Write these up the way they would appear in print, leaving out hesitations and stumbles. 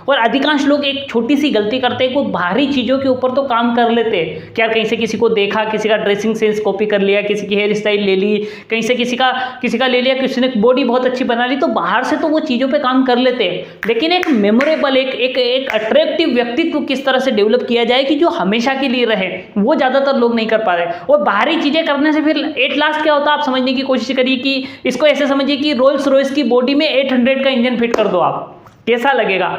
और अधिकांश लोग एक छोटी सी गलती करते हैं, कोई बाहरी चीज़ों के ऊपर तो काम कर लेते हैं, क्या कहीं से किसी को देखा, किसी का ड्रेसिंग सेंस कॉपी कर लिया, किसी की हेयर स्टाइल ले ली, कहीं से किसी का ले लिया, किसी ने बॉडी बहुत अच्छी बना ली, तो बाहर से तो वो चीज़ों पे काम कर लेते हैं। लेकिन एक मेमोरेबल एक अट्रैक्टिव व्यक्तित्व किस तरह से डेवलप किया जाए कि जो हमेशा के लिए रहे, वो ज़्यादातर लोग नहीं कर पा रहे। और बाहरी चीज़ें करने से फिर एट लास्ट क्या होता है, आप समझने की कोशिश करिए कि इसको ऐसे समझिए कि रोल्स रॉयस की बॉडी में 800 का इंजन फिट कर दो, आप कैसा लगेगा?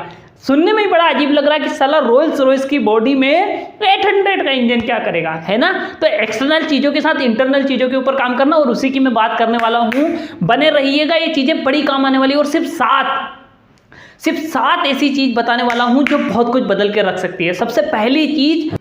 सुनने में ही बड़ा अजीब लग रहा है कि साला रोल्स रॉयस की बॉडी में 800 का इंजन क्या करेगा, है ना? तो एक्सटर्नल चीज़ों के साथ इंटरनल चीज़ों के ऊपर काम करना, और उसी की मैं बात करने वाला हूँ। बने रहिएगा, ये चीज़ें बड़ी काम आने वाली। और सिर्फ सात ऐसी चीज़ बताने वाला हूँ जो बहुत कुछ बदल के रख सकती है। सबसे पहली चीज़,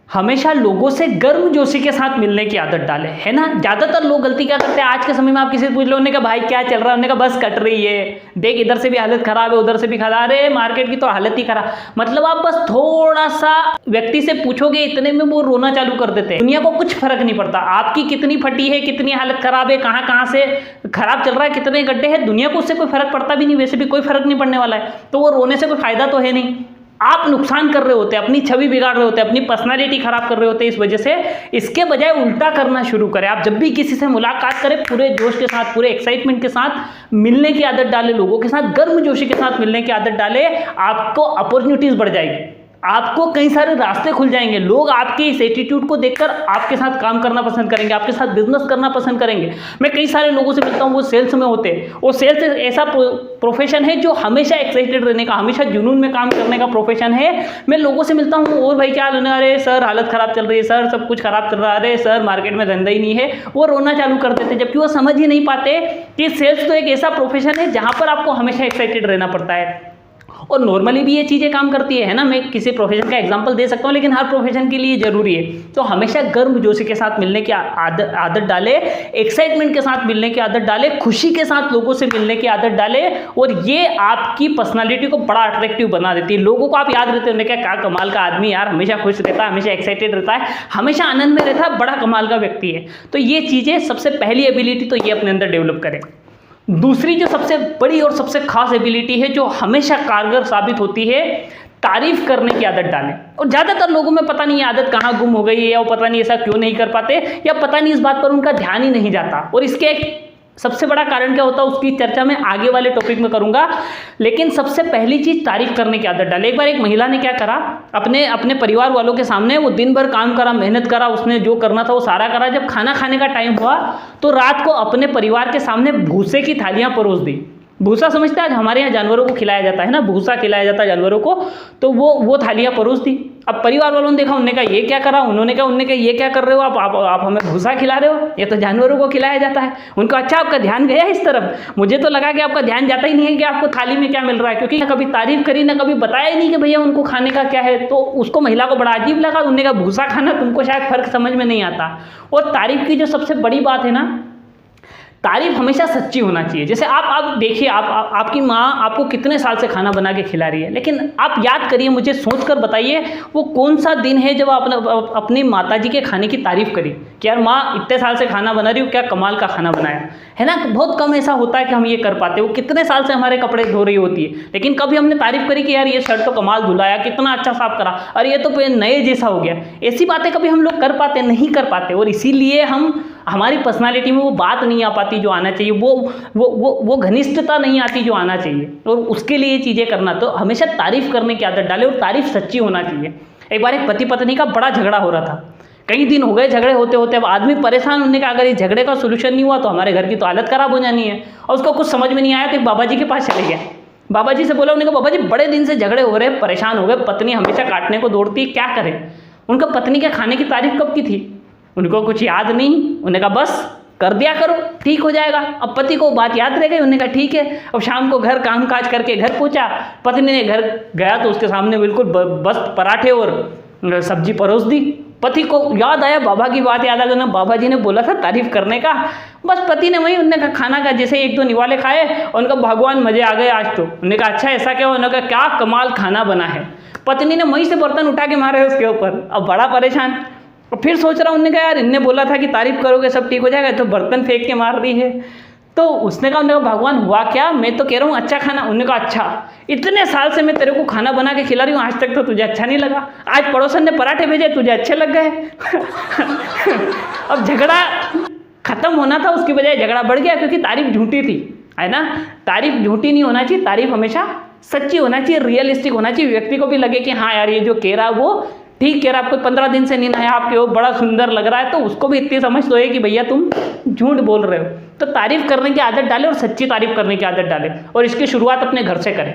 हमेशा लोगों से गर्मजोशी के साथ मिलने की आदत डालें, है ना? ज़्यादातर लोग गलती क्या करते हैं आज के समय में, आप किसी से पूछ लो, उन्होंने कहा भाई क्या चल रहा है, उन्होंने कहा बस कट रही है, देख इधर से भी हालत खराब है, उधर से भी खराब है, मार्केट की तो हालत ही खराब। मतलब आप बस थोड़ा सा व्यक्ति से पूछोगे, इतने में वो रोना चालू कर देते हैं। दुनिया को कुछ फर्क नहीं पड़ता आपकी कितनी फटी है, कितनी हालत खराब है, कहाँ से खराब चल रहा है, कितने गड्ढे हैं, दुनिया को उससे कोई फर्क पड़ता भी नहीं, वैसे भी कोई फर्क नहीं पड़ने वाला है, तो वो रोने से कोई फायदा तो है नहीं। आप नुकसान कर रहे होते हैं, अपनी छवि बिगाड़ रहे होते हैं, अपनी पर्सनालिटी खराब कर रहे होते हैं इस वजह से। इसके बजाय उल्टा करना शुरू करें। आप जब भी किसी से मुलाकात करें, पूरे जोश के साथ, पूरे एक्साइटमेंट के साथ मिलने की आदत डालें, लोगों के साथ गर्मजोशी के साथ मिलने की आदत डालें। आपको अपॉर्चुनिटीज बढ़ जाएगी, आपको कई सारे रास्ते खुल जाएंगे। लोग आपके इस एटीट्यूड को देखकर आपके साथ काम करना पसंद करेंगे, आपके साथ बिजनेस करना पसंद करेंगे। मैं कई सारे लोगों से मिलता हूँ, वो सेल्स में होते हैं। वो सेल्स ऐसा प्रोफेशन है जो हमेशा एक्साइटेड रहने का, हमेशा जुनून में काम करने का प्रोफेशन है। मैं लोगों से मिलता हूँ, और भाई क्या हाल है, अरे सर हालत खराब चल रही है, सर सब कुछ खराब चल रहा है, अरे सर मार्केट में धंधा ही नहीं है। वो रोना चालू कर देते, जबकि वो समझ ही नहीं पाते कि सेल्स तो एक ऐसा प्रोफेशन है जहाँ पर आपको हमेशा एक्साइटेड रहना पड़ता है। और नॉर्मली भी ये चीज़ें काम करती है ना। मैं किसी प्रोफेशन का एग्जांपल दे सकता हूँ, लेकिन हर प्रोफेशन के लिए जरूरी है। तो हमेशा गर्मजोशी के साथ मिलने की आदत डाले, एक्साइटमेंट के साथ मिलने की आदत डाले, खुशी के साथ लोगों से मिलने की आदत डाले, और ये आपकी पर्सनालिटी को बड़ा अट्रैक्टिव बना देती है। लोगों को आप याद रहते हैं, क्या कमाल का आदमी यार, हमेशा खुश रहता है, हमेशा एक्साइटेड रहता है, हमेशा आनंद में रहता है, बड़ा कमाल का व्यक्ति है। तो ये चीज़ें सबसे पहली एबिलिटी तो ये अपने अंदर डेवलप करें। दूसरी जो सबसे बड़ी और सबसे खास एबिलिटी है, जो हमेशा कारगर साबित होती है, तारीफ करने की आदत डालें। और ज़्यादातर लोगों में पता नहीं आदत कहाँ गुम हो गई है, या वो पता नहीं ऐसा क्यों नहीं कर पाते, या पता नहीं इस बात पर उनका ध्यान ही नहीं जाता। और इसके एक सबसे बड़ा कारण क्या होता है, उसकी चर्चा मैं आगे वाले टॉपिक में करूंगा। लेकिन सबसे पहली चीज, तारीफ करने की आदत डालें। एक बार एक महिला ने क्या करा, अपने परिवार वालों के सामने वो दिन भर काम करा, मेहनत करा, उसने जो करना था वो सारा करा। जब खाना खाने का टाइम हुआ तो रात को अपने परिवार के सामने भूसे की थालियां परोस दी। भूसा समझते हैं, आज हमारे यहाँ जानवरों को खिलाया जाता है ना, भूसा खिलाया जाता है जानवरों को, तो वो थालियां परोस दी। अब परिवार वालों ने देखा, उन्होंने कहा ये क्या करा, उन्होंने कहा ये क्या कर रहे हो आप हमें भूसा खिला रहे हो, ये तो जानवरों को खिलाया जाता है। उनको अच्छा आपका ध्यान गया इस तरफ, मुझे तो लगा कि आपका ध्यान जाता ही नहीं है कि आपको थाली में क्या मिल रहा है, क्योंकि कभी तारीफ करी ना कभी बताया ही नहीं कि भैया उनको खाने का क्या है। तो उसको महिला को बड़ा अजीब लगा, उन्होंने कहा भूसा खाना, तुमको शायद फर्क समझ में नहीं आता। और तारीफ की जो सबसे बड़ी बात है ना, तारीफ हमेशा सच्ची होना चाहिए। जैसे आप देखिए, आपकी माँ आपको कितने साल से खाना बना के खिला रही है, लेकिन आप याद करिए, मुझे सोचकर बताइए वो कौन सा दिन है जब आप अपनी माताजी के खाने की तारीफ करी कि यार माँ इतने साल से खाना बना रही हो, क्या कमाल का खाना बनाया है ना। बहुत कम ऐसा होता है कि हम ये कर पाते। वो कितने साल से हमारे कपड़े धो रही होती है, लेकिन कभी हमने तारीफ करी कि यार ये शर्ट तो कमाल धुलाया, कितना अच्छा साफ करा, अरे ये तो नए जैसा हो गया। ऐसी बातें कभी हम लोग कर पाते नहीं कर पाते, और इसीलिए हमारी पर्सनालिटी में वो बात नहीं आ पाती जो आना चाहिए, वो घनिष्ठता नहीं आती जो आना चाहिए। और उसके लिए ये चीज़ें करना, तो हमेशा तारीफ करने की आदत डालें, और तारीफ सच्ची होना चाहिए। एक बार एक पति पत्नी का बड़ा झगड़ा हो रहा था, कई दिन हो गए झगड़े होते होते। अब आदमी परेशान होने का, अगर इस झगड़े का सोल्यूशन नहीं हुआ तो हमारे घर की तो हालत खराब हो जानी है। और उसको कुछ समझ में नहीं आया, तो एक बाबा जी के पास चले गया। बाबा जी से बोला, उन्होंने कहा बाबा जी बड़े दिन से झगड़े हो रहे, परेशान हो गए, पत्नी हमेशा काटने को दौड़ती है, क्या करें। उनका पत्नी के खाने की तारीफ कब की थी, उनको कुछ याद नहीं। उन्होंने कहा बस कर दिया करो, ठीक हो जाएगा। अब पति को बात याद रह गई, उन्होंने कहा ठीक है। अब शाम को घर काम काज करके घर पहुंचा, पत्नी ने घर गया तो उसके सामने बिल्कुल बस पराठे और सब्जी परोस दी। पति को याद आया, बाबा की बात याद आ गई ना, बाबा जी ने बोला था तारीफ करने का। बस पति ने वही, उन्होंने कहा खाना का जैसे एक दो निवाले खाए, और उनका भगवान मजे आ गए आज तो। उन्होंने कहा अच्छा ऐसा क्या, उन्होंने कहा क्या कमाल खाना बना है। पत्नी ने वहीं से बर्तन उठा के मारे उसके ऊपर, अब बड़ा परेशान। और फिर सोच रहा, उन्होंने कहा यार इनने बोला था कि तारीफ करोगे सब ठीक हो जाएगा, तो बर्तन फेंक के मार रही है। तो उसने कहा भगवान हुआ क्या, मैं तो कह रहा हूँ अच्छा खाना। उन्होंने कहा अच्छा, इतने साल से मैं तेरे को खाना बना के खिला रही हूँ, आज तक तो तुझे अच्छा नहीं लगा। आज पड़ोसन ने पराठे भेजे, तुझे अच्छे लग गए। अब झगड़ा खत्म होना था, उसकी बजाय झगड़ा बढ़ गया, क्योंकि तारीफ झूठी थी, है ना। तारीफ झूठी नहीं होना चाहिए, तारीफ हमेशा सच्ची होना चाहिए, रियलिस्टिक होना चाहिए। व्यक्ति को भी लगे कि हाँ यार ये जो कह रहा है वो ठीक कह रहा है। आपको 15 दिन से नींद आया, आपके वो बड़ा सुंदर लग रहा है, तो उसको भी इतनी समझ तो है कि भैया तुम झूठ बोल रहे हो। तो तारीफ करने की आदत डालें और सच्ची तारीफ करने की आदत डालें, और इसकी शुरुआत अपने घर से करें।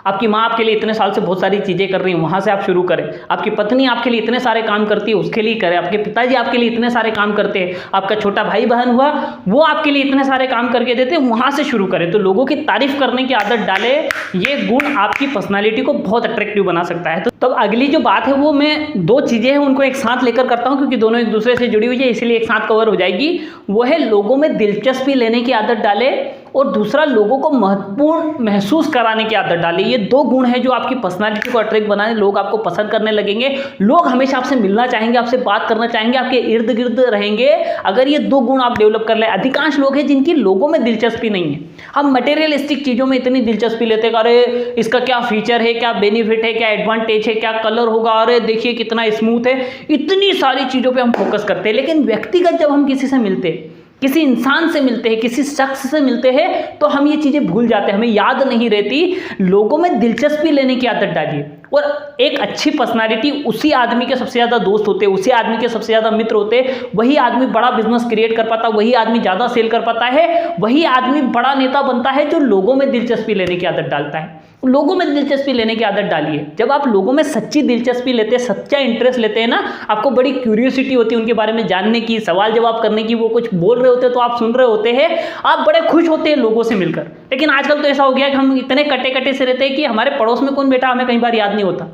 आपकी माँ आपके लिए इतने साल से बहुत सारी चीज़ें कर रही हैं, वहाँ से आप शुरू करें। आपकी पत्नी आपके लिए इतने सारे काम करती है, उसके लिए करें। आपके पिताजी आपके लिए इतने सारे काम करते हैं, आपका छोटा भाई बहन हुआ वो आपके लिए इतने सारे काम करके देते हैं, वहाँ से शुरू करें। तो लोगों की तारीफ करने की आदत डालें, ये गुण आपकी पर्सनालिटी को बहुत अट्रैक्टिव बना सकता है। तो तब अगली जो बात है वो मैं 2 चीज़ें हैं उनको एक साथ लेकर करता हूँ, क्योंकि दोनों एक दूसरे से जुड़ी हुई है, इसीलिए एक साथ कवर हो जाएगी। वो है लोगों में दिलचस्पी लेने की आदत डालें, और दूसरा लोगों को महत्वपूर्ण महसूस कराने की आदत डालें। ये 2 गुण हैं जो आपकी पर्सनालिटी को अट्रैक्ट बनाने, लोग आपको पसंद करने लगेंगे, लोग हमेशा आपसे मिलना चाहेंगे, आपसे बात करना चाहेंगे, आपके इर्द गिर्द रहेंगे, अगर ये 2 गुण आप डेवलप कर लें। अधिकांश लोग हैं जिनकी लोगों में दिलचस्पी नहीं है। हम मटेरियलिस्टिक चीज़ों में इतनी दिलचस्पी लेते हैं, अरे इसका क्या फीचर है, क्या बेनिफिट है, क्या एडवांटेज है, क्या कलर होगा, अरे देखिए कितना स्मूथ है, इतनी सारी चीज़ों पर हम फोकस करते हैं। लेकिन व्यक्तिगत जब हम किसी से मिलते हैं, किसी इंसान से मिलते हैं, किसी शख्स से मिलते हैं, तो हम ये चीज़ें भूल जाते हैं, हमें याद नहीं रहती। लोगों में दिलचस्पी लेने की आदत डालिए। और एक अच्छी पर्सनालिटी उसी आदमी के सबसे ज़्यादा दोस्त होते हैं, उसी आदमी के सबसे ज़्यादा मित्र होते हैं, वही आदमी बड़ा बिजनेस क्रिएट कर पाता है, वही आदमी ज़्यादा सेल कर पाता है, वही आदमी बड़ा नेता बनता है जो लोगों में दिलचस्पी लेने की आदत डालता है। लोगों में दिलचस्पी लेने की आदत डालिए। जब आप लोगों में सच्ची दिलचस्पी लेते हैं, सच्चा इंटरेस्ट लेते हैं ना, आपको बड़ी क्यूरियोसिटी होती है उनके बारे में जानने की, सवाल जवाब करने की, वो कुछ बोल रहे होते हैं तो आप सुन रहे होते हैं, आप बड़े खुश होते हैं लोगों से मिलकर। लेकिन आजकल तो ऐसा हो गया कि हम इतने कटे कटे से रहते हैं कि हमारे पड़ोस में कौन बैठा हमें कई बार याद नहीं होता।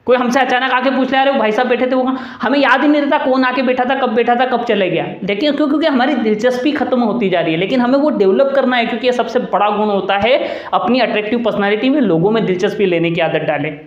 कोई हमसे अचानक आके पूछ ले, अरे वो भाई साहब बैठे थे, वो हमें याद ही नहीं रहता कौन आके बैठा था, कब चले गया। लेकिन क्योंकि हमारी दिलचस्पी खत्म होती जा रही है, लेकिन हमें वो डेवलप करना है, क्योंकि ये सबसे बड़ा गुण होता है अपनी अट्रैक्टिव पर्सनालिटी में लोगों में दिलचस्पी लेने की आदत डालें।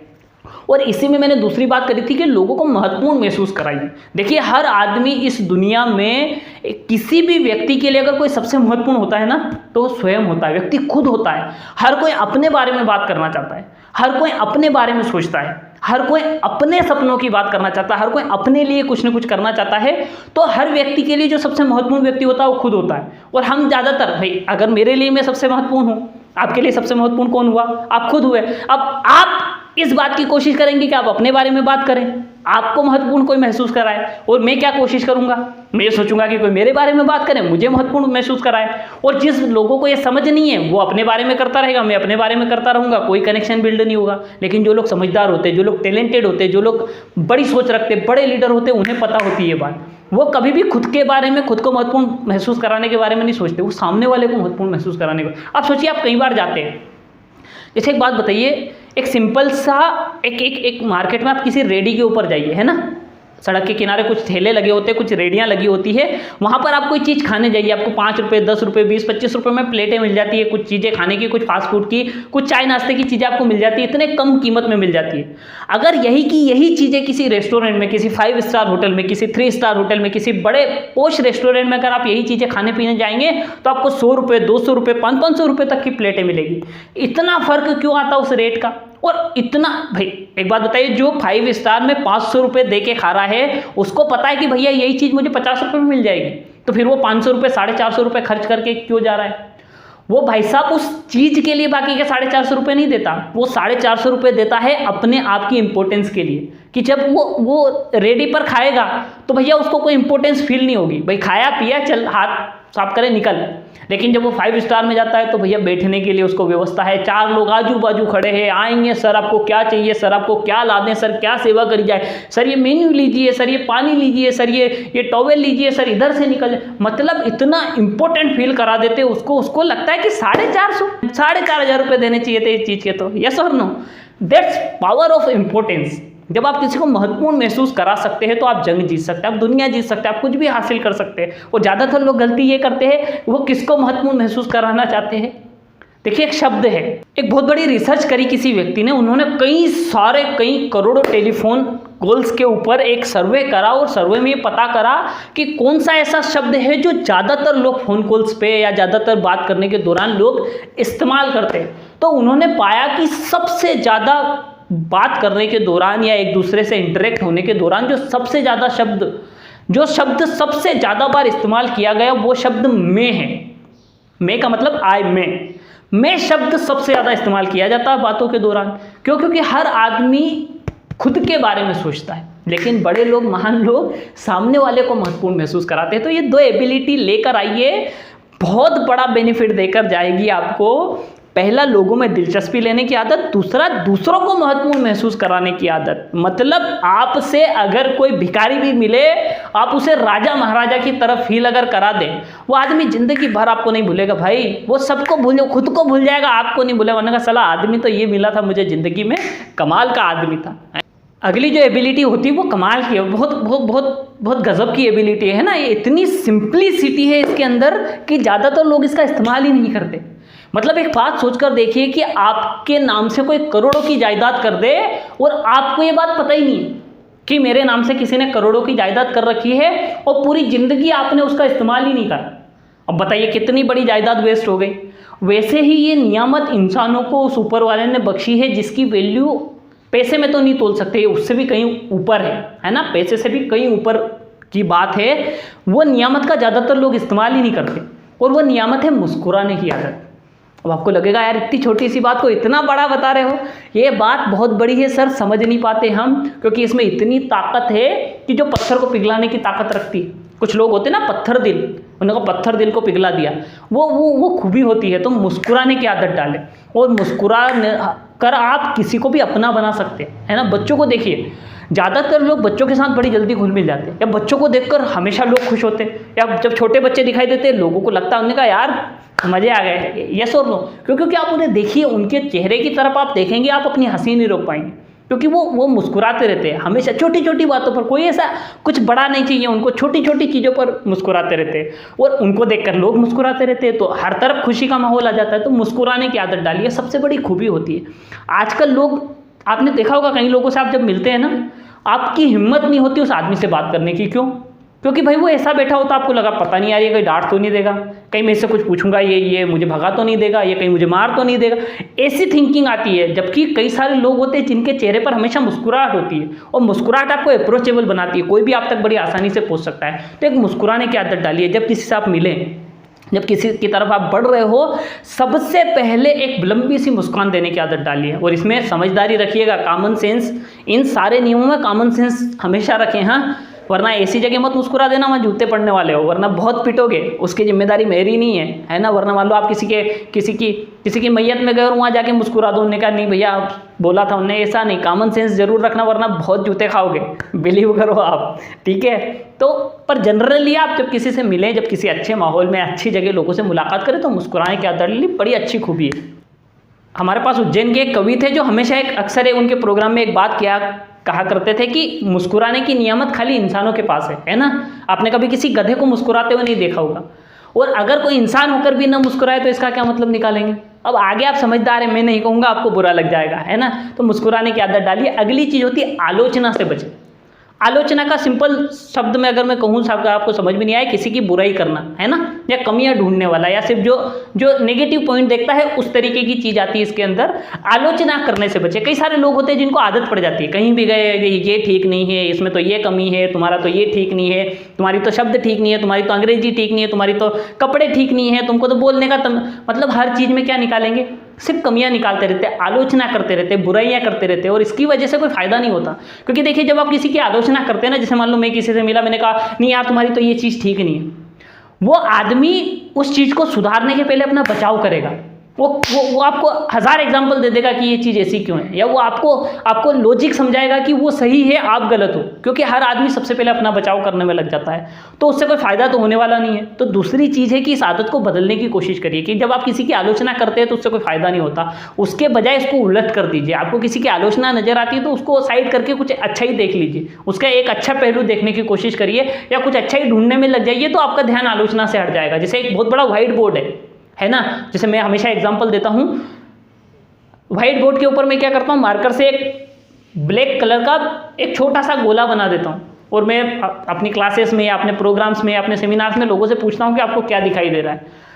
और इसी में मैंने दूसरी बात करी थी कि लोगों को महत्वपूर्ण महसूस कराइए। देखिए हर आदमी इस दुनिया में, किसी भी व्यक्ति के लिए अगर कोई सबसे महत्वपूर्ण होता है ना, तो वो स्वयं होता है, व्यक्ति खुद होता है। हर कोई अपने बारे में बात करना चाहता है, हर कोई अपने बारे में सोचता है, हर कोई अपने सपनों की बात करना चाहता है, हर कोई अपने लिए कुछ न कुछ करना चाहता है। तो हर व्यक्ति के लिए जो सबसे महत्वपूर्ण व्यक्ति होता है वो खुद होता है। और हम ज़्यादातर, भाई अगर मेरे लिए मैं सबसे महत्वपूर्ण हूँ, आपके लिए सबसे महत्वपूर्ण कौन हुआ? आप खुद हुए। अब आप इस बात की कोशिश करेंगे कि आप अपने बारे में बात करें, आपको महत्वपूर्ण कोई महसूस कराए। और मैं क्या कोशिश करूंगा, मैं सोचूंगा कि कोई मेरे बारे में बात करे, मुझे महत्वपूर्ण महसूस कराए। और जिस लोगों को ये समझ नहीं है वो अपने बारे में करता रहेगा, मैं अपने बारे में करता रहूंगा, कोई कनेक्शन बिल्ड नहीं होगा। लेकिन जो लोग समझदार होते हैं, जो लोग टैलेंटेड होते हैं, जो लोग बड़ी सोच रखते हैं, बड़े लीडर होते हैं, उन्हें पता होती है ये बात। वो कभी भी खुद के बारे में, खुद को महत्वपूर्ण महसूस कराने के बारे में नहीं सोचते, वो सामने वाले को महत्वपूर्ण महसूस कराने को। आप सोचिए, आप कई बार जाते हैं, जैसे एक बात बताइए, एक सिंपल सा एक मार्केट में आप किसी रेडी के ऊपर जाइए, है ना, सड़क के किनारे कुछ ठेले लगे होते हैं, कुछ रेडियां लगी होती है, वहाँ पर आप कोई चीज़ खाने जाइए, आपको 5 रुपये, 10 रुपये, 20-25 रुपये में प्लेटें मिल जाती है, कुछ चीज़ें खाने की, कुछ फास्ट फूड की, कुछ चाय नाश्ते की चीज़ें आपको मिल जाती है, इतने कम कीमत में मिल जाती है। अगर यही चीज़ें किसी रेस्टोरेंट में, किसी 5 स्टार होटल में, किसी 3 स्टार होटल में, किसी बड़े पोश रेस्टोरेंट में अगर आप यही चीज़ें खाने पीने जाएंगे तो आपको 100 रुपये, 200 रुपये, 500 रुपये तक की प्लेटें मिलेगी। इतना फर्क क्यों आता उस रेट का? और इतना, भाई एक बात बताइए, जो 5 स्टार में 500 रुपये दे के खा रहा है, उसको पता है कि भैया यही चीज़ मुझे 50 रुपये में मिल जाएगी, तो फिर वो 500 रुपये, 450 रुपये खर्च करके क्यों जा रहा है? वो भाई साहब उस चीज़ के लिए बाकी के 450 रुपये नहीं देता, वो 450 रुपये देता है अपने आप की इंपॉर्टेंस के लिए, कि जब वो रेडी पर खाएगा तो भैया उसको कोई इंपॉर्टेंस फील नहीं होगी, भाई खाया पिया, चल हाथ साफ करे निकल। लेकिन जब वो 5 स्टार में जाता है तो भैया बैठने के लिए उसको व्यवस्था है, 4 लोग आजू बाजू खड़े हैं, आएंगे, सर आपको क्या चाहिए, सर आपको क्या ला दें, सर क्या सेवा करी जाए, सर ये मेन्यू लीजिए, सर ये पानी लीजिए, सर ये टॉवेल लीजिए, सर इधर से निकल जाए। मतलब इतना इंपॉर्टेंट फील करा देते उसको लगता है कि 4,500 रुपये देने चाहिए थे इस चीज़ के। तो यस और no, that's power of importance. जब आप किसी को महत्वपूर्ण महसूस करा सकते हैं तो आप जंग जीत सकते हैं, आप दुनिया जीत सकते हैं, आप कुछ भी हासिल कर सकते हैं। और ज़्यादातर लोग गलती ये करते हैं, वो किसको महत्वपूर्ण महसूस कराना चाहते हैं। देखिए एक शब्द है, एक बहुत बड़ी रिसर्च करी किसी व्यक्ति ने, उन्होंने कई करोड़ों टेलीफोन गोल्स के ऊपर एक सर्वे करा और सर्वे में ये पता करा कि कौन सा ऐसा शब्द है जो ज़्यादातर लोग फ़ोन कॉल्स पे या ज़्यादातर बात करने के दौरान लोग इस्तेमाल करते हैं। तो उन्होंने पाया कि सबसे ज़्यादा बात करने के दौरान या एक दूसरे से इंटरेक्ट होने के दौरान जो शब्द सबसे ज़्यादा बार इस्तेमाल किया गया वो शब्द मैं है। मैं का मतलब मैं शब्द सबसे ज़्यादा इस्तेमाल किया जाता है बातों के दौरान। क्यों? क्योंकि हर आदमी खुद के बारे में सोचता है, लेकिन बड़े लोग, महान लोग सामने वाले को महत्वपूर्ण महसूस कराते हैं। तो ये दो एबिलिटी लेकर आइए, बहुत बड़ा बेनिफिट देकर जाएगी आपको। पहला, लोगों में दिलचस्पी लेने की आदत। दूसरा, दूसरों को महत्वपूर्ण महसूस कराने की आदत। मतलब आपसे अगर कोई भिखारी भी मिले, आप उसे राजा महाराजा की तरफ फील अगर करा दें, वो आदमी जिंदगी भर आपको नहीं भूलेगा भाई। वो सबको भूल, खुद को भूल जाएगा, आपको नहीं भूलेगा। वरना का साला आदमी तो ये मिला था मुझे जिंदगी में, कमाल का आदमी था। अगली जो एबिलिटी होती है वो कमाल की है, बहुत बहुत बहुत बहुत गजब की एबिलिटी है ना। ये इतनी सिंप्लिसिटी है इसके अंदर कि ज़्यादातर लोग इसका इस्तेमाल ही नहीं करते। मतलब एक बात सोचकर देखिए कि आपके नाम से कोई करोड़ों की जायदाद कर दे और आपको ये बात पता ही नहीं है कि मेरे नाम से किसी ने करोड़ों की जायदाद कर रखी है, और पूरी जिंदगी आपने उसका इस्तेमाल ही नहीं करा। अब बताइए कितनी बड़ी जायदाद वेस्ट हो गई। वैसे ही ये नियामत इंसानों को उस ऊपर वाले ने बख्शी है जिसकी वैल्यू पैसे में तो नहीं तोल सकते, उससे भी कहीं ऊपर है ना, पैसे से भी कहीं ऊपर की बात है। वो नियामत का ज़्यादातर लोग इस्तेमाल ही नहीं करते, और वो नियामत है मुस्कुराने की आदत। अब आपको लगेगा यार इतनी छोटी सी बात को इतना बड़ा बता रहे हो, ये बात बहुत बड़ी है सर, समझ नहीं पाते हम, क्योंकि इसमें इतनी ताकत है कि जो पत्थर को पिघलाने की ताकत रखती है। कुछ लोग होते हैं ना पत्थर दिल, उन्होंने पत्थर दिल को पिघला दिया, वो खूबी होती है। तो मुस्कुराने की आदत डालें, और मुस्कुरा कर आप किसी को भी अपना बना सकते हैं, है ना। बच्चों को देखिए, ज़्यादातर लोग बच्चों के साथ बड़ी जल्दी घुल मिल जाते हैं, या बच्चों को देखकर हमेशा लोग खुश होते हैं, या जब छोटे बच्चे दिखाई देते हैं लोगों को लगता है उन्होंने कहा यार मज़े आ गए, यस और नो। क्योंकि आप उन्हें देखिए, उनके चेहरे की तरफ आप देखेंगे, आप अपनी हंसी नहीं रोक पाएंगे, क्योंकि वो मुस्कुराते रहते हैं हमेशा, छोटी छोटी बातों पर। कोई ऐसा कुछ बड़ा नहीं चाहिए उनको, छोटी छोटी चीज़ों पर मुस्कुराते रहते हैं, और उनको देखकर लोग मुस्कुराते रहते हैं, तो हर तरफ खुशी का माहौल आ जाता है। तो मुस्कुराने की आदत डालिए, सबसे बड़ी खूबी होती है। आजकल लोग, आपने देखा होगा कई लोगों से आप जब मिलते हैं ना, आपकी हिम्मत नहीं होती उस आदमी से बात करने की। क्यों? क्योंकि भाई वो ऐसा बैठा होता, आपको लगा पता नहीं यार ये कहीं डांट तो नहीं देगा, कहीं मैं इससे कुछ पूछूंगा ये मुझे भगा तो नहीं देगा, ये कहीं मुझे मार तो नहीं देगा, ऐसी थिंकिंग आती है। जबकि कई सारे लोग होते हैं जिनके चेहरे पर हमेशा मुस्कुराहट होती है, और मुस्कुराहट आपको अप्रोचेबल बनाती है, कोई भी आप तक बड़ी आसानी से पहुंच सकता है। तो एक मुस्कुराने की आदत डालिए। जब किसी से आप मिलें, जब किसी की तरफ आप बढ़ रहे हो, सबसे पहले एक लंबी सी मुस्कान देने की आदत डालिए। और इसमें समझदारी रखिएगा, कॉमन सेंस, इन सारे नियमों में कॉमन सेंस हमेशा रखें, हाँ। वरना ऐसी जगह मत मुस्कुरा देना वहाँ जूते पड़ने वाले हो, वरना बहुत पिटोगे, उसकी जिम्मेदारी मेरी नहीं है ना। वरना मान लो आप किसी की मैयत में गए और वहाँ जाके मुस्कुरा दो, उन्होंने कहा नहीं भैया आप बोला था उन्हें, ऐसा नहीं। कॉमन सेंस जरूर रखना, वरना बहुत जूते खाओगे, बिलीव करो आप, ठीक है। तो पर जनरली आप जब किसी से मिलें, जब किसी अच्छे माहौल में अच्छी जगह लोगों से मुलाकात करें, तो मुस्कुराने की आदत डालिए, बड़ी अच्छी खूबी है। हमारे पास उज्जैन के एक कवि थे जो हमेशा अक्सर उनके प्रोग्राम में एक बात कहा करते थे कि मुस्कुराने की नियामत खाली इंसानों के पास है ना। आपने कभी किसी गधे को मुस्कुराते हुए नहीं देखा होगा, और अगर कोई इंसान होकर भी ना मुस्कुराए तो इसका क्या मतलब निकालेंगे। अब आगे आप समझदार हैं, मैं नहीं कहूँगा, आपको बुरा लग जाएगा, है ना। तो मुस्कुराने की आदत डालिए। अगली चीज़ होती है आलोचना से बचें। आलोचना का सिंपल शब्द में अगर मैं कहूँ, आपको समझ में नहीं आए, किसी की बुराई करना, है ना, या कमियां ढूंढने वाला, या सिर्फ जो नेगेटिव पॉइंट देखता है उस तरीके की चीज़ आती है इसके अंदर। आलोचना करने से बचे। कई सारे लोग होते हैं जिनको आदत पड़ जाती है, कहीं भी गए ये ठीक नहीं है, इसमें तो ये कमी है, तुम्हारा तो ये ठीक नहीं है, तुम्हारी तो शब्द ठीक नहीं है, तुम्हारी तो अंग्रेजी ठीक नहीं है, तुम्हारी तो कपड़े ठीक नहीं है, तुमको तो बोलने का मतलब हर चीज़ में क्या निकालेंगे, सिर्फ कमियां निकालते रहते हैं, आलोचना करते रहते हैं, बुराइयां करते रहते हैं, और इसकी वजह से कोई फायदा नहीं होता। क्योंकि देखिए, जब आप किसी की आलोचना करते हैं ना, जैसे मान लो मैं किसी से मिला, मैंने कहा नहीं यार तुम्हारी तो ये चीज़ ठीक नहीं है, वो आदमी उस चीज़ को सुधारने के पहले अपना बचाव करेगा। वो आपको 1000 एग्जाम्पल दे देगा कि ये चीज़ ऐसी क्यों है, या वो आपको लॉजिक समझाएगा कि वो सही है, आप गलत हो। क्योंकि हर आदमी सबसे पहले अपना बचाव करने में लग जाता है, तो उससे कोई फ़ायदा तो होने वाला नहीं है। तो दूसरी चीज़ है कि इस आदत को बदलने की कोशिश करिए कि जब आप किसी की आलोचना करते हैं तो उससे कोई फ़ायदा नहीं होता, उसके बजाय इसको उलट कर दीजिए। आपको किसी की आलोचना नज़र आती है तो उसको साइड करके कुछ अच्छा ही देख लीजिए, उसका एक अच्छा पहलू देखने की कोशिश करिए, या कुछ अच्छा ही ढूंढने में लग जाइए, तो आपका ध्यान आलोचना से हट जाएगा। जैसे एक बहुत बड़ा व्हाइट बोर्ड है ना, जैसे मैं हमेशा एग्जांपल देता हूं, व्हाइट बोर्ड के ऊपर मैं क्या करता हूं, मार्कर से एक ब्लैक कलर का एक छोटा सा गोला बना देता हूँ और मैं अपनी क्लासेस में या अपने प्रोग्राम्स में या अपने सेमिनार्स में लोगों से पूछता हूँ कि आपको क्या दिखाई दे रहा है।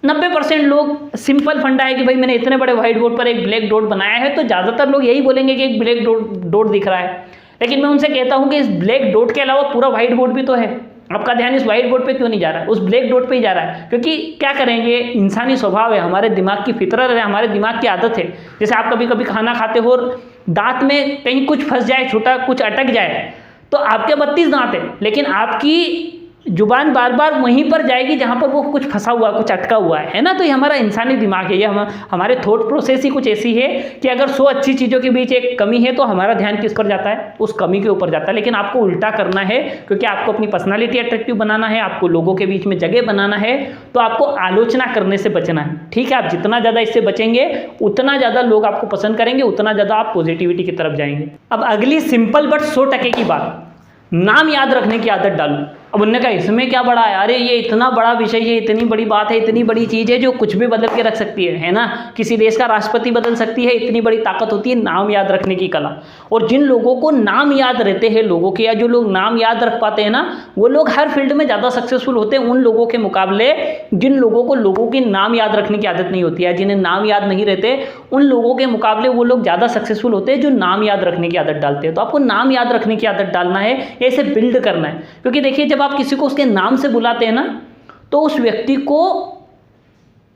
90% लोग सिंपल फंडा है कि भाई मैंने इतने बड़े व्हाइट बोर्ड पर एक ब्लैक डॉट बनाया है, तो ज़्यादातर लोग यही बोलेंगे कि एक ब्लैक डॉट दिख रहा है। लेकिन मैं उनसे कहता हूँ कि इस ब्लैक डॉट के अलावा पूरा व्हाइट बोर्ड भी तो है, आपका ध्यान इस व्हाइट बोर्ड पे क्यों नहीं जा रहा है, उस ब्लैक डॉट पे ही जा रहा है। क्योंकि क्या करेंगे, इंसानी स्वभाव है, हमारे दिमाग की फितरत है, हमारे दिमाग की आदत है। जैसे आप कभी कभी खाना खाते हो और दांत में कहीं कुछ फंस जाए, छोटा कुछ अटक जाए, तो आपके 32 दांत है, लेकिन आपकी जुबान बार बार वहीं पर जाएगी जहाँ पर वो कुछ फंसा हुआ, कुछ अटका हुआ है ना। तो ये हमारा इंसानी दिमाग है, ये हमारे थॉट प्रोसेस ही कुछ ऐसी है कि अगर 100 अच्छी चीज़ों के बीच एक कमी है तो हमारा ध्यान किस पर जाता है, उस कमी के ऊपर जाता है। लेकिन आपको उल्टा करना है, क्योंकि आपको अपनी पर्सनालिटी अट्रैक्टिव बनाना है, आपको लोगों के बीच में जगह बनाना है, तो आपको आलोचना करने से बचना है। ठीक है, आप जितना ज़्यादा इससे बचेंगे उतना ज़्यादा लोग आपको पसंद करेंगे, उतना ज़्यादा आप पॉजिटिविटी की तरफ जाएंगे। अब अगली सिंपल बट 100% की बात, नाम याद रखने की आदत डालो। अब उन्होंने कहा इसमें क्या बड़ा है, अरे ये इतना बड़ा विषय है, इतनी बड़ी बात है, इतनी बड़ी चीज़ है जो कुछ भी बदल के रख सकती है ना। किसी देश का राष्ट्रपति बदल सकती है, इतनी बड़ी ताकत होती है नाम याद रखने की कला। और जिन लोगों को नाम याद रहते हैं लोगों के, या जो लोग नाम याद रख पाते हैं ना, वो लोग हर फील्ड में ज़्यादा सक्सेसफुल होते हैं उन लोगों के मुकाबले जिन लोगों को लोगों की नाम याद रखने की आदत नहीं होती है, जिन्हें नाम याद नहीं रहते, उन लोगों के मुकाबले वो लोग ज़्यादा सक्सेसफुल होते हैं जो नाम याद रखने की आदत डालते हैं। तो आपको नाम याद रखने की आदत डालना है, या इसे बिल्ड करना है। क्योंकि देखिए, जब आप किसी को उसके नाम से बुलाते हैं ना, तो उस व्यक्ति को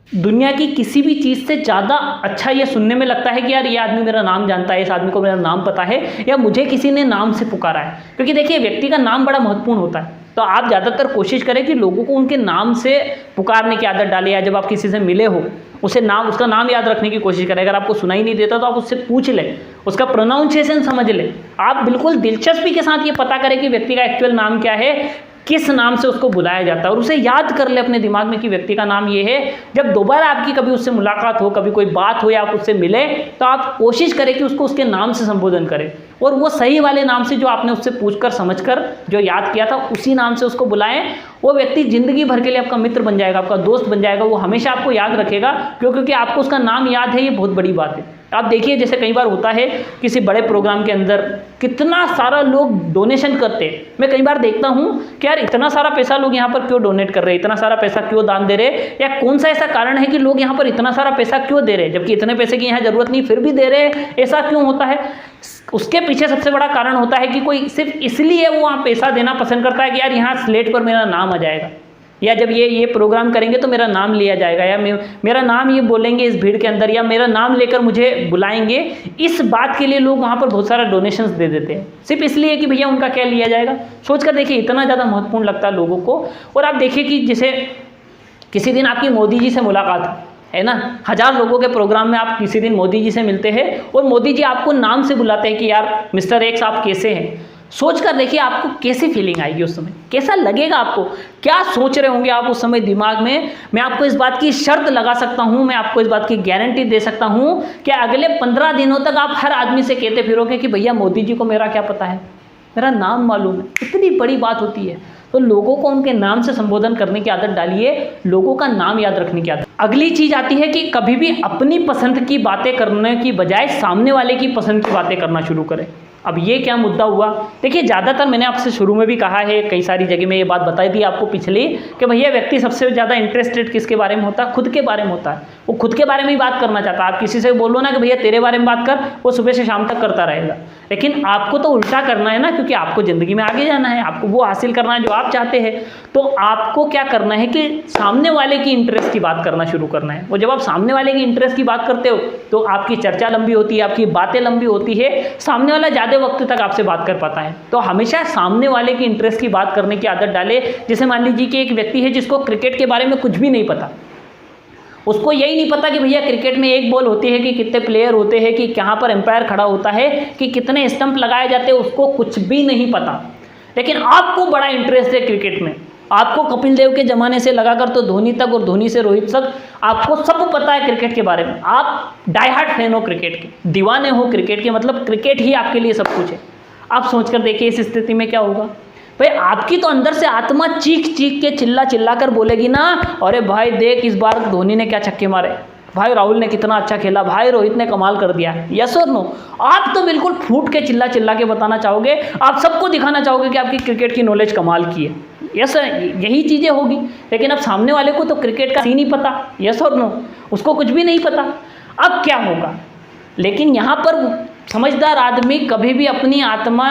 दुनिया की किसी भी चीज़ से ज़्यादा अच्छा ये सुनने में लगता है कि यार ये आदमी मेरा नाम जानता है, इस आदमी को मेरा नाम पता है, या मुझे किसी ने नाम से पुकारा है। क्योंकि देखिए, व्यक्ति का नाम बड़ा महत्वपूर्ण होता है। तो आप ज़्यादातर कोशिश करें कि लोगों को उनके नाम से पुकारने की आदत डालें, या जब आप किसी से मिले हो उसका नाम याद रखने की कोशिश करें। अगर आपको सुनाई नहीं देता तो आप उससे पूछ लें, उसका प्रोनाउंसिएशन समझ लें। आप बिल्कुल दिलचस्पी के साथ ये पता करें कि व्यक्ति का एक्चुअल नाम क्या है, किस नाम से उसको बुलाया जाता है, और उसे याद कर ले अपने दिमाग में कि व्यक्ति का नाम ये है। जब दोबारा आपकी कभी उससे मुलाकात हो, कभी कोई बात हो या आप उससे मिले, तो आप कोशिश करें कि उसको उसके नाम से संबोधन करें, और वो सही वाले नाम से जो आपने उससे पूछकर समझकर जो याद किया था उसी नाम से उसको बुलाएं। वो व्यक्ति जिंदगी भर के लिए आपका मित्र बन जाएगा, आपका दोस्त बन जाएगा, वो हमेशा आपको याद रखेगा। क्योंकि आपको उसका नाम याद है, ये बहुत बड़ी बात है। आप देखिए, जैसे कई बार होता है किसी बड़े प्रोग्राम के अंदर कितना सारा लोग डोनेशन करते हैं। मैं कई बार देखता हूँ कि यार इतना सारा पैसा लोग यहाँ पर क्यों डोनेट कर रहे हैं, इतना सारा पैसा क्यों दान दे रहे हैं, या कौन सा ऐसा कारण है कि लोग यहाँ पर इतना सारा पैसा क्यों दे रहे हैं, जबकि इतने पैसे की यहाँ जरूरत नहीं फिर भी दे रहे हैं। ऐसा क्यों होता है? उसके पीछे सबसे बड़ा कारण होता है कि कोई सिर्फ इसलिए वो वहाँ पैसा देना पसंद करता है कि यार यहाँ स्लेट पर मेरा नाम आ जाएगा, या जब ये प्रोग्राम करेंगे तो मेरा नाम लिया जाएगा, या मेरा नाम ये बोलेंगे इस भीड़ के अंदर, या मेरा नाम लेकर मुझे बुलाएंगे। इस बात के लिए लोग वहाँ पर बहुत सारा डोनेशंस दे देते हैं, सिर्फ इसलिए कि भैया उनका क्या लिया जाएगा। सोचकर देखिए, इतना ज़्यादा महत्वपूर्ण लगता है लोगों को। और आप देखिए कि जैसे किसी दिन आपकी मोदी जी से मुलाकात है ना, 1000 लोगों के प्रोग्राम में आप किसी दिन मोदी जी से मिलते हैं और मोदी जी आपको नाम से बुलाते हैं कि यार मिस्टर एक्स आप कैसे हैं। सोच कर देखिए आपको कैसी फीलिंग आएगी उस समय, कैसा लगेगा आपको, क्या सोच रहे होंगे आप उस समय दिमाग में। मैं आपको इस बात की शर्त लगा सकता हूं, मैं आपको इस बात की गारंटी दे सकता हूं कि अगले 15 दिनों तक आप हर आदमी से कहते फिरोगे कि भैया मोदी जी को मेरा क्या पता है, मेरा नाम मालूम है। इतनी बड़ी बात होती है। तो लोगों को उनके नाम से संबोधन करने की आदत डालिए, लोगों का नाम याद रखने की आदत। अगली चीज आती है कि कभी भी अपनी पसंद की बातें करने की बजाय सामने वाले की पसंद की बातें करना शुरू करें। अब ये क्या मुद्दा हुआ, देखिए ज़्यादातर मैंने आपसे शुरू में भी कहा है, कई सारी जगह में ये बात बताई थी आपको पिछली, कि भैया व्यक्ति सबसे ज़्यादा इंटरेस्टेड किसके बारे में होता है, खुद के बारे में होता है। वो खुद के बारे में ही बात करना चाहता है। आप किसी से बोलो ना कि भैया तेरे बारे में बात कर, वो सुबह से शाम तक करता रहेगा। लेकिन आपको तो उल्टा करना है ना, क्योंकि आपको ज़िंदगी में आगे जाना है, आपको वो हासिल करना है जो आप चाहते हैं। तो आपको क्या करना है कि सामने वाले की इंटरेस्ट की बात करना शुरू करना है। और जब आप सामने वाले की इंटरेस्ट की बात करते हो तो आपकी चर्चा लंबी होती है, आपकी बातें लंबी होती है, सामने वाला ज़्यादा वक्त तक आपसे बात कर पाता है। तो हमेशा सामने वाले की इंटरेस्ट की बात करने की आदत डाले। जैसे मान लीजिए कि एक व्यक्ति है जिसको क्रिकेट के बारे में कुछ भी नहीं पता, उसको यही नहीं पता कि भैया क्रिकेट में एक बॉल होती है कि कितने प्लेयर होते हैं, कि कहाँ पर एम्पायर खड़ा होता है, कि कितने स्टंप लगाए जाते हैं, उसको कुछ भी नहीं पता। लेकिन आपको बड़ा इंटरेस्ट है क्रिकेट में, आपको कपिल देव के ज़माने से लगाकर तो धोनी तक और धोनी से रोहित तक आपको सब पता है क्रिकेट के बारे में। आप डाई हार्ट फैन हो क्रिकेट के, दीवाने हो क्रिकेट के, मतलब क्रिकेट ही आपके लिए सब कुछ है। आप सोचकर देखिए इस स्थिति में क्या होगा। भाई आपकी तो अंदर से आत्मा चीख चीख के चिल्ला चिल्ला कर बोलेगी ना, अरे भाई देख इस बार धोनी ने क्या छक्के मारे, भाई राहुल ने कितना अच्छा खेला, भाई रोहित ने कमाल कर दिया, यस और नो? आप तो बिल्कुल फूट के चिल्ला चिल्ला के बताना चाहोगे, आप सबको दिखाना चाहोगे कि आपकी क्रिकेट की नॉलेज कमाल की है, यस, यही चीज़ें होगी। लेकिन अब सामने वाले को तो क्रिकेट का सीन ही पता, यस और नो? उसको कुछ भी नहीं पता। अब क्या होगा? लेकिन यहाँ पर समझदार आदमी कभी भी अपनी आत्मा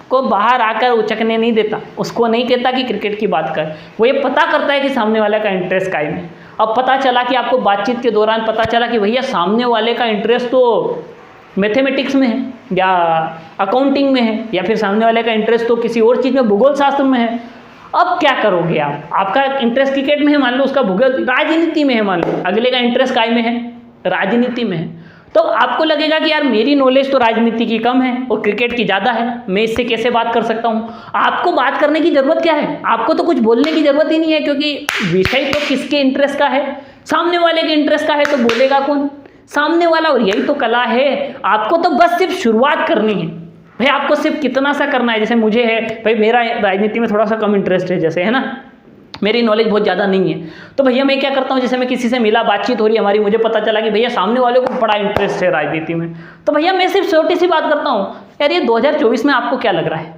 को बाहर आकर उचकने नहीं देता, उसको नहीं कहता कि क्रिकेट की बात कर, वो ये पता करता है कि सामने वाले का इंटरेस्ट काय में। अब पता चला कि आपको बातचीत के दौरान पता चला कि भैया सामने वाले का इंटरेस्ट तो मैथमेटिक्स में है या अकाउंटिंग में है, या फिर सामने वाले का इंटरेस्ट तो किसी और चीज़ में, भूगोल शास्त्र में है। अब क्या करोगे आप? आपका इंटरेस्ट क्रिकेट में है, मान लो उसका भूगोल राजनीति में है, मान लो अगले का इंटरेस्ट काय में है, राजनीति में है, तो आपको लगेगा कि यार मेरी नॉलेज तो राजनीति की कम है और क्रिकेट की ज़्यादा है, मैं इससे कैसे बात कर सकता हूँ? आपको बात करने की ज़रूरत क्या है? आपको तो कुछ बोलने की ज़रूरत ही नहीं है, क्योंकि विषय तो किसके इंटरेस्ट का है? सामने वाले के इंटरेस्ट का है, तो बोलेगा कौन? सामने वाला। और यही तो कला है, आपको तो बस सिर्फ शुरुआत करनी है भाई। आपको सिर्फ कितना सा करना है, जैसे मुझे है भाई, मेरा राजनीति में थोड़ा सा कम इंटरेस्ट है, जैसे है ना, मेरी नॉलेज बहुत ज़्यादा नहीं है, तो भैया मैं क्या करता हूँ, जैसे मैं किसी से मिला, बातचीत हो रही है हमारी, मुझे पता चला कि भैया सामने वाले को बड़ा इंटरेस्ट है राजनीति में, तो भैया मैं सिर्फ छोटी सी बात करता हूँ, यार ये 2024 में आपको क्या लग रहा है,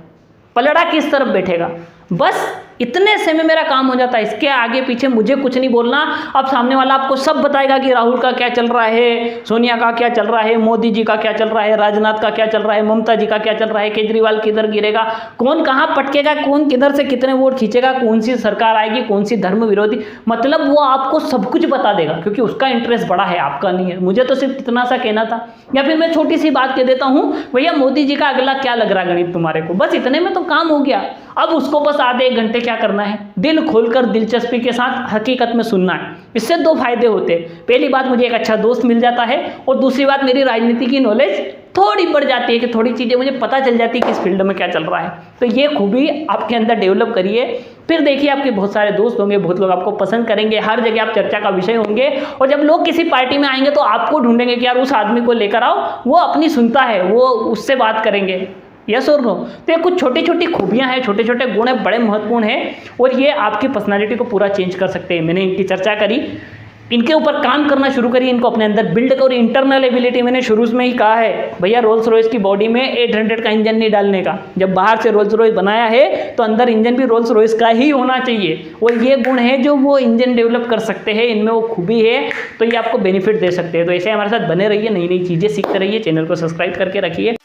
पलड़ा किस तरफ बैठेगा? बस इतने से में मेरा काम हो जाता है। इसके आगे पीछे मुझे कुछ नहीं बोलना। अब सामने वाला आपको सब बताएगा कि राहुल का क्या चल रहा है, सोनिया का क्या चल रहा है, मोदी जी का क्या चल रहा है, राजनाथ का क्या चल रहा है, ममता जी का क्या चल रहा है, केजरीवाल किधर गिरेगा, कौन कहाँ पटकेगा, कौन किधर से कितने वोट खींचेगा, कौन सी सरकार आएगी, कौन सी धर्म विरोधी, मतलब वो आपको सब कुछ बता देगा, क्योंकि उसका इंटरेस्ट बड़ा है, आपका नहीं है। मुझे तो सिर्फ इतना सा कहना था। या फिर मैं छोटी सी बात कह देता हूँ, भैया मोदी जी का अगला क्या लग रहा है गणित तुम्हारे को, बस इतने में तो काम हो गया। अब उसको बस आधे एक घंटे क्या करना है, दिल खोलकर दिलचस्पी के साथ हकीकत में सुनना है। इससे दो फायदे होते हैं, पहली बात मुझे एक अच्छा दोस्त मिल जाता है, और दूसरी बात मेरी राजनीति की नॉलेज थोड़ी बढ़ जाती है, कि थोड़ी चीज़ें मुझे पता चल जाती है कि इस फील्ड में क्या चल रहा है। तो ये खूबी आपके अंदर डेवलप करिए, फिर देखिए आपके बहुत सारे दोस्त होंगे, बहुत लोग आपको पसंद करेंगे, हर जगह आप चर्चा का विषय होंगे। और जब लोग किसी पार्टी में आएंगे तो आपको ढूंढेंगे कि यार उस आदमी को लेकर आओ, वो अपनी सुनता है, वो उससे बात करेंगे, यस और नो? तो ये कुछ छोटी छोटी खूबियां हैं, छोटे छोटे गुण हैं, बड़े महत्वपूर्ण हैं, और ये आपकी पर्सनालिटी को पूरा चेंज कर सकते हैं। मैंने इनकी चर्चा करी, इनके ऊपर काम करना शुरू करिए, इनको अपने अंदर बिल्ड करो। इंटरनल एबिलिटी मैंने शुरू में ही कहा है भैया, रोल्स रॉयस की बॉडी में 800 का इंजन नहीं डालने का। जब बाहर से रोल्स रॉयस बनाया है तो अंदर इंजन भी रोल्स रॉयस का ही होना चाहिए, और ये गुण है जो वो इंजन डेवलप कर सकते हैं, इनमें वो खूबी है, तो ये आपको बेनिफिट दे सकते हैं। तो ऐसे हमारे साथ बने रहिए, नई नई चीज़ें सीखते रहिए, चैनल को सब्सक्राइब करके रखिए।